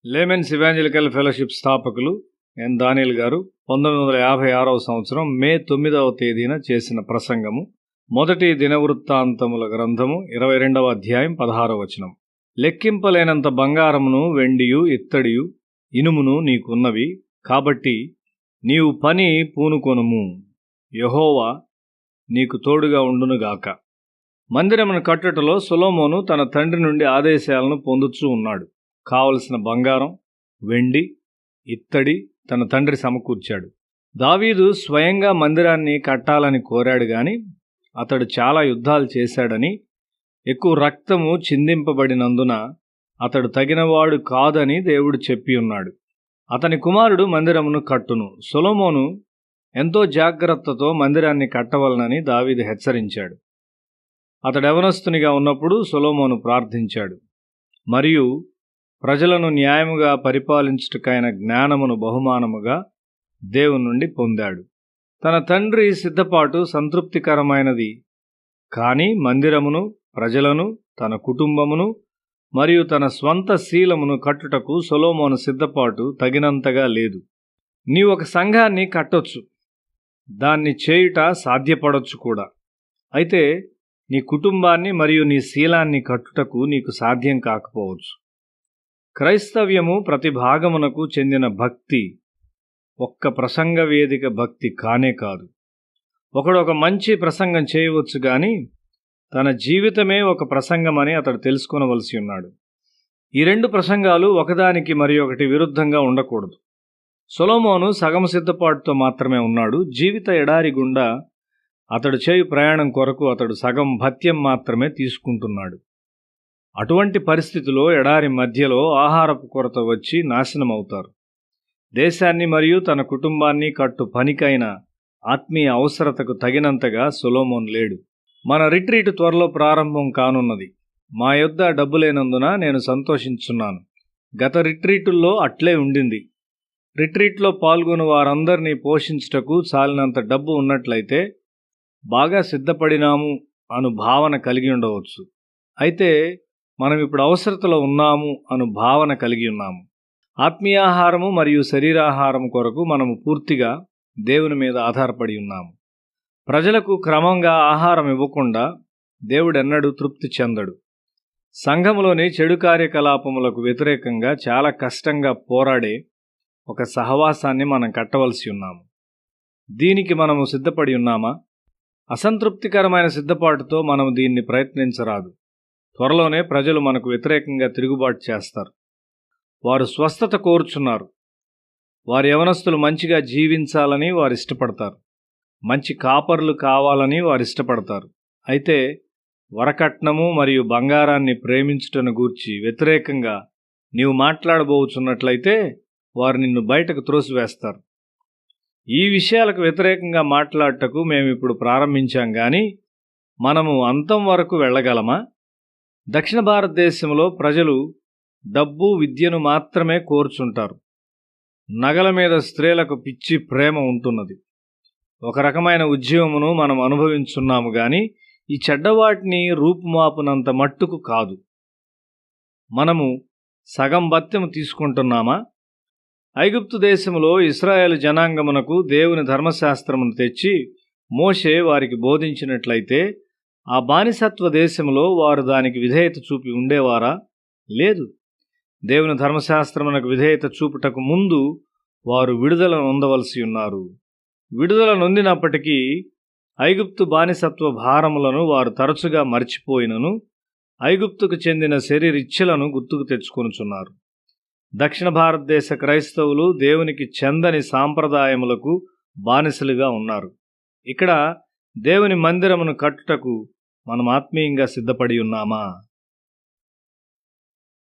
Laymen's evangelical fellowship స్థాపకులు ఎన్ దానియేల్ గారు 1956వ సంవత్సరం మే 9వ తేదీన చేసిన ప్రసంగము. మొదటి దినవృత్తాంతముల గ్రంథము 22వ అధ్యాయం 16వ వచనం. లెక్కింపలేనంత బంగారమును, వెండియు, ఇత్తడియు, ఇనుమును నీకున్నవి, కాబట్టి నీవు పని పూనుకొనుము, యెహోవా నీకు తోడుగా ఉండునుగాక. మందిరమును కట్టుటలో సొలొమోను తన తండ్రి నుండి ఆదేశాలను పొందుచూ ఉన్నాడు. కావలసిన బంగారం, వెండి, ఇత్తడి తన తండ్రి సమకూర్చాడు. దావీదు స్వయంగా మందిరాన్ని కట్టాలని కోరాడు గాని అతడు చాలా యుద్ధాలు చేశాడని, ఎక్కువ రక్తము చిందింపబడినందున అతడు తగినవాడు కాదని దేవుడు చెప్పి ఉన్నాడు. అతని కుమారుడు మందిరమును కట్టును. సొలొమోను ఎంతో జాగ్రత్తతో మందిరాన్ని కట్టవలనని దావీదు హెచ్చరించాడు. అతడు యవనస్తునిగా ఉన్నప్పుడు సొలొమోను ప్రార్థించాడు మరియు ప్రజలను న్యాయముగా పరిపాలించుటకైన జ్ఞానమును బహుమానముగా దేవుని నుండి పొందాడు. తన తండ్రి సిద్ధపాటు సంతృప్తికరమైనది, కానీ మందిరమును, ప్రజలను, తన కుటుంబమును మరియు తన స్వంత శీలమును కట్టుటకు సొలొమోను సిద్ధపాటు తగినంతగా లేదు. నీవు ఒక సంఘాన్ని కట్టొచ్చు, దాన్ని చేయుట సాధ్యపడొచ్చు కూడా. అయితే నీ కుటుంబాన్ని మరియు నీ శీలాన్ని కట్టుటకు నీకు సాధ్యం కాకపోవచ్చు. క్రైస్తవ్యము ప్రతి భాగమునకు చెందిన భక్తి ఒక్క ప్రసంగ వేదిక భక్తి కానే కాదు. ఒకడు ఒక మంచి ప్రసంగం చేయవచ్చు గాని తన జీవితమే ఒక ప్రసంగమని అతడు తెలుసుకొనవలసి ఉన్నాడు. ఈ రెండు ప్రసంగాలు ఒకదానికి మరి ఒకటి విరుద్ధంగా ఉండకూడదు. సొలొమోను సగం సిద్ధపాటుతో మాత్రమే ఉన్నాడు. జీవిత ఎడారి గుండా అతడు చేయు ప్రయాణం కొరకు అతడు సగం భత్యం మాత్రమే తీసుకుంటున్నాడు. అటువంటి పరిస్థితిలో ఎడారి మధ్యలో ఆహారపు కొరత వచ్చి నాశనమవుతారు. దేశాన్ని మరియు తన కుటుంబాన్ని కట్టు పనికైన ఆత్మీయ అవసరతకు తగినంతగా సొలొమోను లేడు. మన రిట్రీట్ త్వరలో ప్రారంభం కానున్నది. మా యొద్ద డబ్బు లేనందున నేను సంతోషించున్నాను. గత రిట్రీటుల్లో అట్లే ఉండింది. రిట్రీట్లో పాల్గొని వారందరినీ పోషించుటకు చాలినంత డబ్బు ఉన్నట్లయితే బాగా సిద్ధపడినాము అను భావన కలిగి ఉండవచ్చు. అయితే మనం ఇప్పుడు అవసరతలో ఉన్నాము అను భావన కలిగి ఉన్నాము. ఆత్మీయాహారము మరియు శరీరాహారం కొరకు మనము పూర్తిగా దేవుని మీద ఆధారపడి ఉన్నాము. ప్రజలకు క్రమంగా ఆహారం ఇవ్వకుండా దేవుడెన్నడూ తృప్తి చెందడు. సంఘములోని చెడు కార్యకలాపములకు వ్యతిరేకంగా చాలా కష్టంగా పోరాడే ఒక సహవాసాన్ని మనం కట్టవలసి ఉన్నాము. దీనికి మనము సిద్ధపడి ఉన్నామా? అసంతృప్తికరమైన సిద్ధపాటుతో మనము దీన్ని ప్రయత్నించరాదు. త్వరలోనే ప్రజలు మనకు వ్యతిరేకంగా తిరుగుబాటు చేస్తారు. వారు స్వస్థత కోరుచున్నారు. వారి యవనస్తులు మంచిగా జీవించాలని వారు ఇష్టపడతారు. మంచి కాపర్లు కావాలని వారు ఇష్టపడతారు. అయితే వరకట్నము మరియు బంగారాన్ని ప్రేమించుటను గూర్చి వ్యతిరేకంగా నీవు మాట్లాడబోచున్నట్లయితే వారు నిన్ను బయటకు త్రోసివేస్తారు. ఈ విషయాలకు వ్యతిరేకంగా మాట్లాడటకు మేము ఇప్పుడు ప్రారంభించాం కానీ మనము అంతం వరకు వెళ్ళగలమా? దక్షిణ భారతదేశంలో ప్రజలు డబ్బు, విద్యను మాత్రమే కోరుచుంటారు. నగల మీద స్త్రీలకు పిచ్చి ప్రేమ ఉంటున్నది. ఒక రకమైన ఉద్యమమును మనం అనుభవించున్నాము గాని ఈ చెడ్డవాటిని రూపుమాపునంత మట్టుకు కాదు. మనము సగం భత్యము తీసుకుంటున్నామా? ఐగుప్తు దేశములో ఇశ్రాయేలు జనాంగమునకు దేవుని ధర్మశాస్త్రమును తెచ్చి మోషే వారికి బోధించినట్లయితే ఆ బానిసత్వ దేశంలో వారు దానికి విధేయత చూపి ఉండేవారా? లేదు. దేవుని ధర్మశాస్త్రమునకు విధేయత చూపుటకు ముందు వారు విడుదల నొందవలసి ఉన్నారు. విడుదల నొందినప్పటికీ ఐగుప్తు బానిసత్వ భారములను వారు తరచుగా మర్చిపోయినను ఐగుప్తుకు చెందిన శరీరిచ్ఛలను గుర్తుకు తెచ్చుకొనుచున్నారు. దక్షిణ భారతదేశ క్రైస్తవులు దేవునికి చెందని సాంప్రదాయములకు బానిసలుగా ఉన్నారు. ఇక్కడ దేవుని మందిరమును కట్టుటకు మనం ఆత్మీయంగా సిద్ధపడి ఉన్నామా?